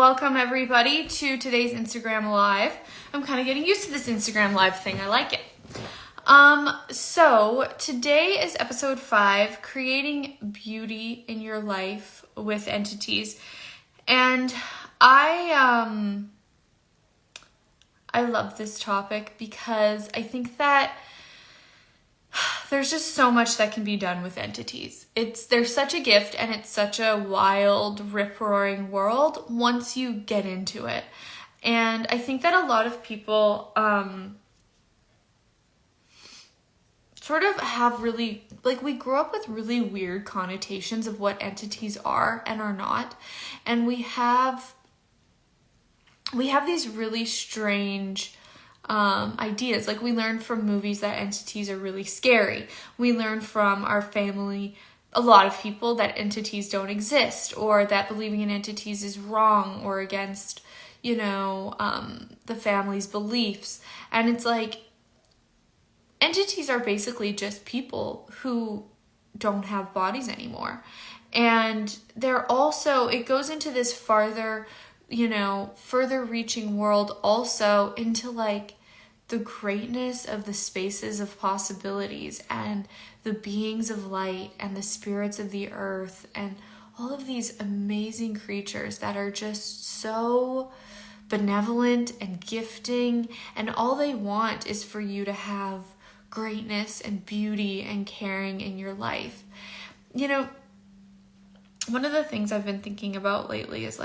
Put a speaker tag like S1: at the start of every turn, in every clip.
S1: Welcome everybody to today's Instagram Live. I'm kind of getting used to this Instagram Live thing. I like it. So today is episode 5, creating beauty in your life with entities. And I love this topic because I think that there's just so much that can be done with entities. They're such a gift, and it's such a wild, rip-roaring world once you get into it. And I think that a lot of people sort of have really, we grow up with really weird connotations of what entities are and are not. And we have these really strange ideas. We learn from movies that entities are really scary. We learn from our family, a lot of people, that entities don't exist, or that believing in entities is wrong or against, the family's beliefs. And it's entities are basically just people who don't have bodies anymore. And they're also, it goes into this further reaching world also into the greatness of the spaces of possibilities and the beings of light and the spirits of the earth and all of these amazing creatures that are just so benevolent and gifting, and all they want is for you to have greatness and beauty and caring in your life. One of the things I've been thinking about lately is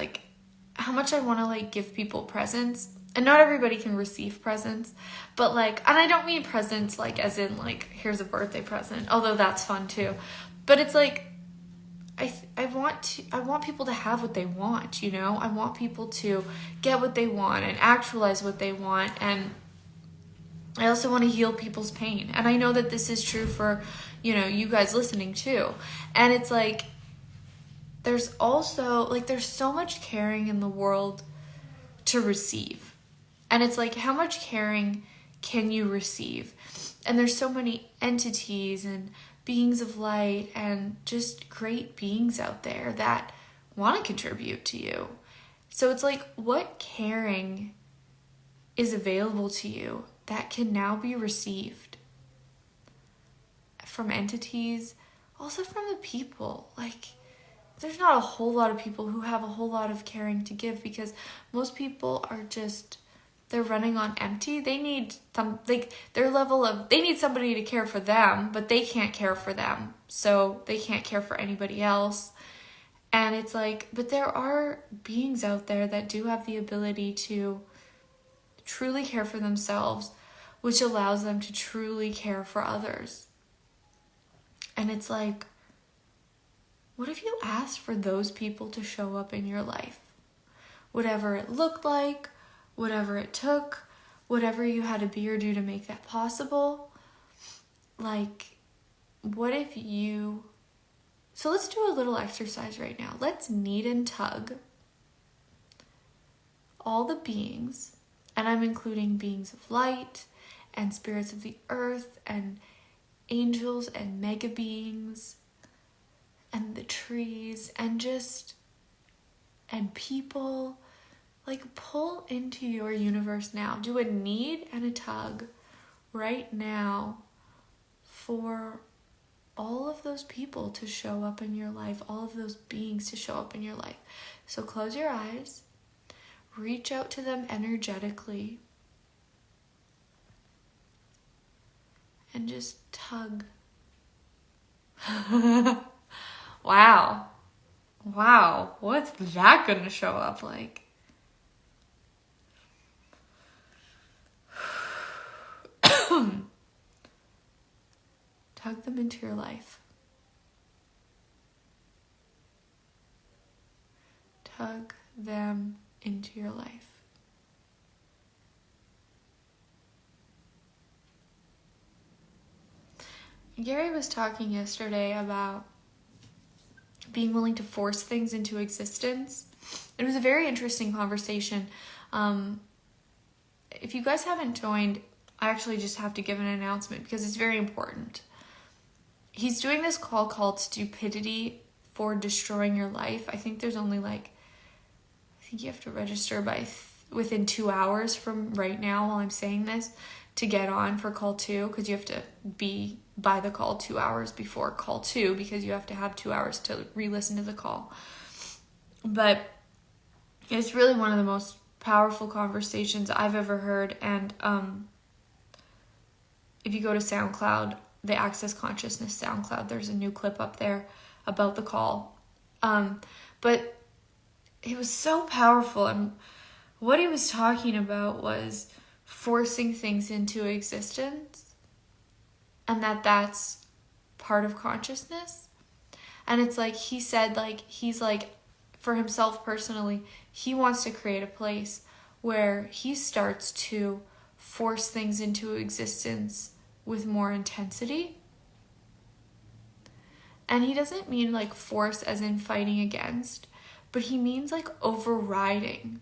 S1: how much I want to give people presents. And not everybody can receive presents, but and I don't mean presents as in here's a birthday present, although that's fun too. But it's I want people to have what they want, I want people to get what they want and actualize what they want. And I also want to heal people's pain. And I know that this is true for, you guys listening too. And it's there's also there's so much caring in the world to receive. And it's how much caring can you receive? And there's so many entities and beings of light and just great beings out there that want to contribute to you. So it's what caring is available to you that can now be received from entities, also from the people. There's not a whole lot of people who have a whole lot of caring to give, because most people are just, they're running on empty. They need they need somebody to care for them, but they can't care for them. So they can't care for anybody else. And it's but there are beings out there that do have the ability to truly care for themselves, which allows them to truly care for others. And it's what if you asked for those people to show up in your life? Whatever it looked like, whatever it took, whatever you had to be or do to make that possible. What if you... So let's do a little exercise right now. Let's knead and tug all the beings, and I'm including beings of light and spirits of the earth and angels and mega beings and the trees and people. Pull into your universe now. Do a knead and a tug right now for all of those people to show up in your life, all of those beings to show up in your life. So close your eyes, reach out to them energetically, and just tug. Wow, what's that gonna show up like? Tug them into your life. Tug them into your life. Gary was talking yesterday about being willing to force things into existence. It was a very interesting conversation. If you guys haven't joined, I actually just have to give an announcement because it's very important. He's doing this call called Stupidity for Destroying Your Life. I think there's only think you have to register by within 2 hours from right now while I'm saying this to get on for call 2, because you have to be by the call 2 hours before call 2, because you have to have 2 hours to re-listen to the call. But it's really one of the most powerful conversations I've ever heard. And if you go to SoundCloud, the Access Consciousness SoundCloud, there's a new clip up there about the call. But it was so powerful. And what he was talking about was forcing things into existence, and that's part of consciousness. And it's like, he said, like, he's like, for himself personally, he wants to create a place where he starts to force things into existence with more intensity. And he doesn't mean like force as in fighting against, but he means like overriding.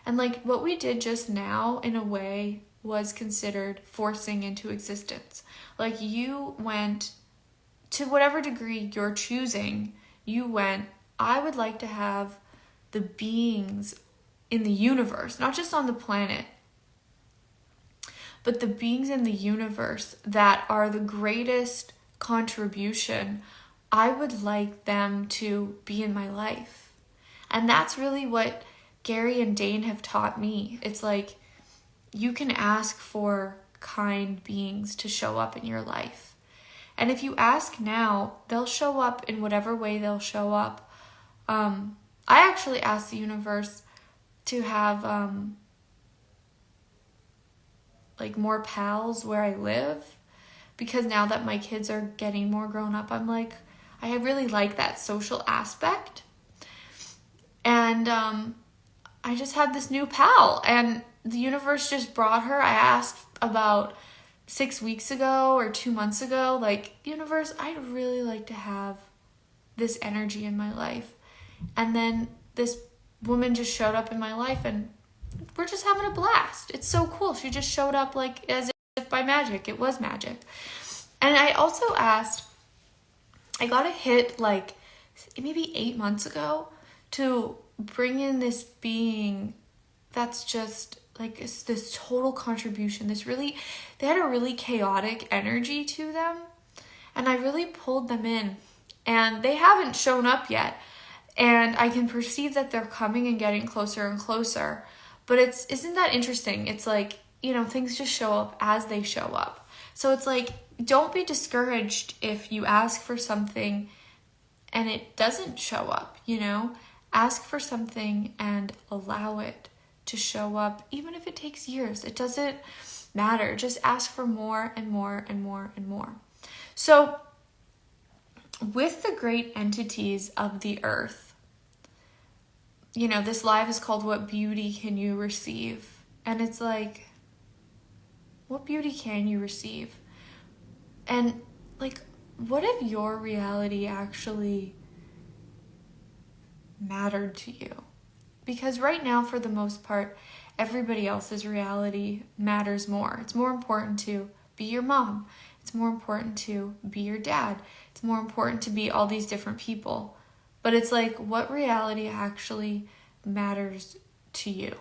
S1: And like what we did just now, in a way, was considered forcing into existence. Like, you went, to whatever degree you're choosing, you went, I would like to have the beings in the universe, not just on the planet, but the beings in the universe that are the greatest contribution, I would like them to be in my life. And that's really what Gary and Dane have taught me. It's like, you can ask for kind beings to show up in your life. And if you ask now, they'll show up in whatever way they'll show up. I actually asked the universe to have like more pals where I live, because now that my kids are getting more grown up, I'm like, I really like that social aspect. And I just had this new pal, and the universe just brought her. I asked about 6 weeks ago or 2 months ago, like, universe, I'd really like to have this energy in my life. And then this woman just showed up in my life, and we're just having a blast. It's so cool. She just showed up like as if by magic. It was magic. And I also asked, I got a hit like maybe 8 months ago to bring in this being that's just like this total contribution. They had a really chaotic energy to them. And I really pulled them in. And they haven't shown up yet. And I can perceive that they're coming and getting closer and closer. But isn't that interesting? It's like, things just show up as they show up. So it's like, don't be discouraged if you ask for something and it doesn't show up, Ask for something and allow it to show up, even if it takes years. It doesn't matter. Just ask for more and more and more and more. So with the great entities of the earth, this live is called What Beauty Can You Receive? And it's like, what beauty can you receive? And like, what if your reality actually mattered to you? Because right now, for the most part, everybody else's reality matters more. It's more important to be your mom. It's more important to be your dad. It's more important to be all these different people. But it's like, what reality actually matters to you?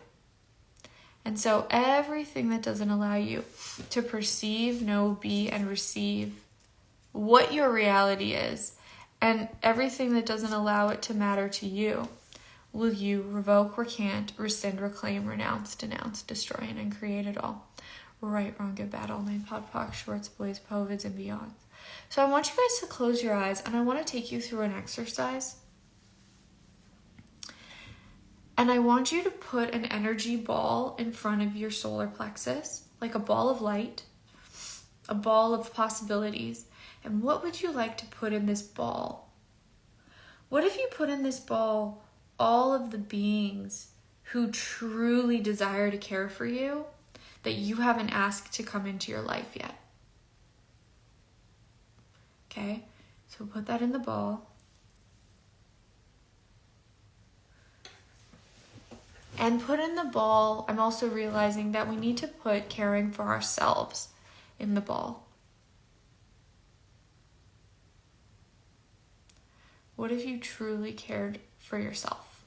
S1: And so everything that doesn't allow you to perceive, know, be, and receive what your reality is, and everything that doesn't allow it to matter to you, will you revoke, recant, rescind, reclaim, renounce, denounce, destroy, and uncreate it all. Right, wrong, good, bad, all nine, pod, poc, shorts, boys, povids, and beyond. So I want you guys to close your eyes, and I want to take you through an exercise. And I want you to put an energy ball in front of your solar plexus, like a ball of light, a ball of possibilities. And what would you like to put in this ball? What if you put in this ball all of the beings who truly desire to care for you that you haven't asked to come into your life yet? Okay, so put that in the ball. And put in the ball, I'm also realizing that we need to put caring for ourselves in the ball. What if you truly cared for yourself?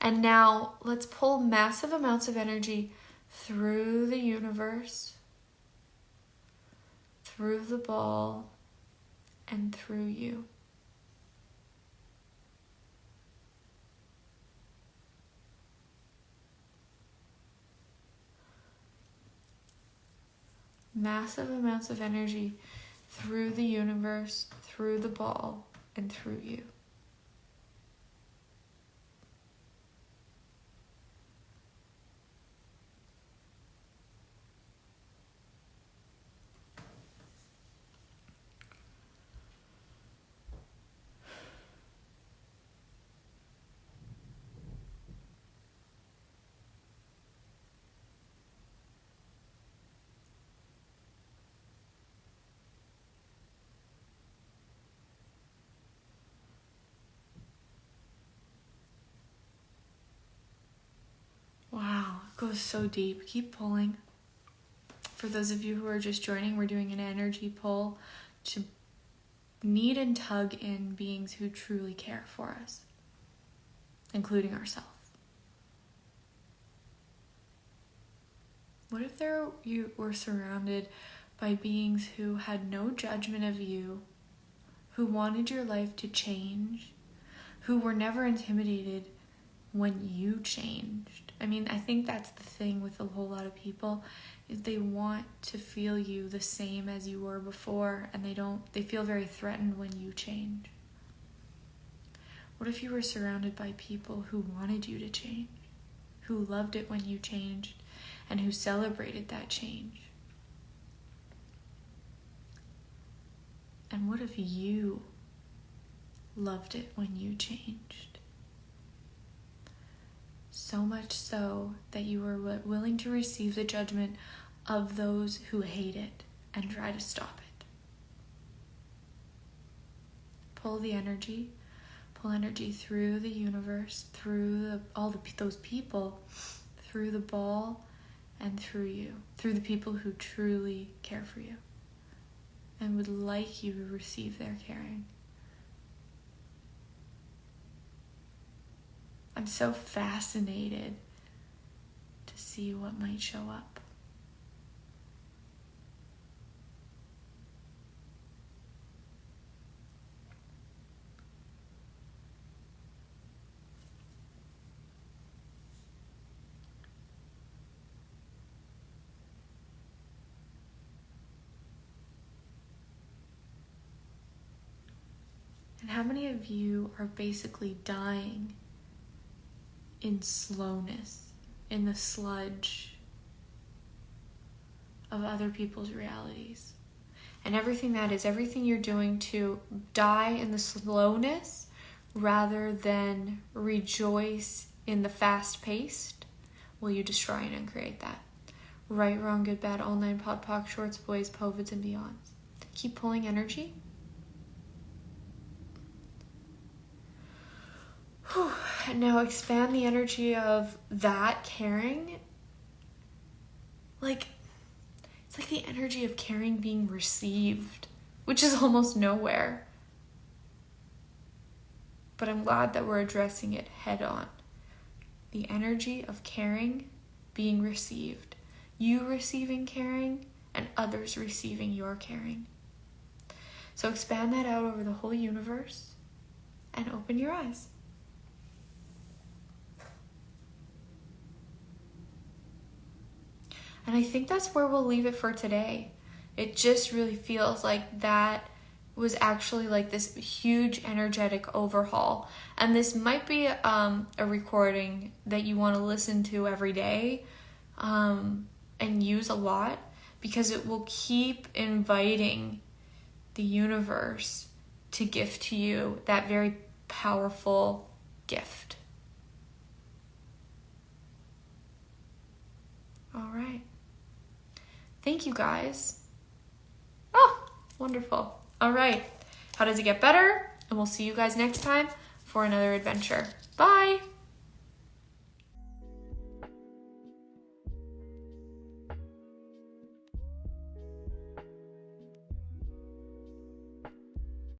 S1: And now let's pull massive amounts of energy through the universe, through the ball, and through you. Massive amounts of energy through the universe, through the ball, and through you. Wow, it goes so deep. Keep pulling. For those of you who are just joining, we're doing an energy pull to knead and tug in beings who truly care for us, including ourselves. What if you were surrounded by beings who had no judgment of you, who wanted your life to change, who were never intimidated when you changed? I mean, I think that's the thing with a whole lot of people, is they want to feel you the same as you were before, and they feel very threatened when you change. What if you were surrounded by people who wanted you to change, who loved it when you changed, and who celebrated that change? And what if you loved it when you changed? So much so that you were willing to receive the judgment of those who hate it and try to stop it. Pull the energy. Pull energy through the universe, through those people, through the ball, and through you, through the people who truly care for you and would like you to receive their caring. I'm so fascinated to see what might show up. And how many of you are basically dying in slowness, in the sludge of other people's realities? And everything you're doing to die in the slowness rather than rejoice in the fast-paced, will you destroy and uncreate that? Right, wrong, good, bad, all nine, pod, poc, shorts, boys, povids, and beyonds. Keep pulling energy. And now expand the energy of that caring. It's like the energy of caring being received, which is almost nowhere. But I'm glad that we're addressing it head on. The energy of caring being received. You receiving caring and others receiving your caring. So expand that out over the whole universe and open your eyes. And I think that's where we'll leave it for today. It just really feels like that was actually like this huge energetic overhaul. And this might be a recording that you want to listen to every day and use a lot, because it will keep inviting the universe to gift to you that very powerful gift. All right. Thank you, guys. Oh, wonderful. All right. How does it get better? And we'll see you guys next time for another adventure. Bye.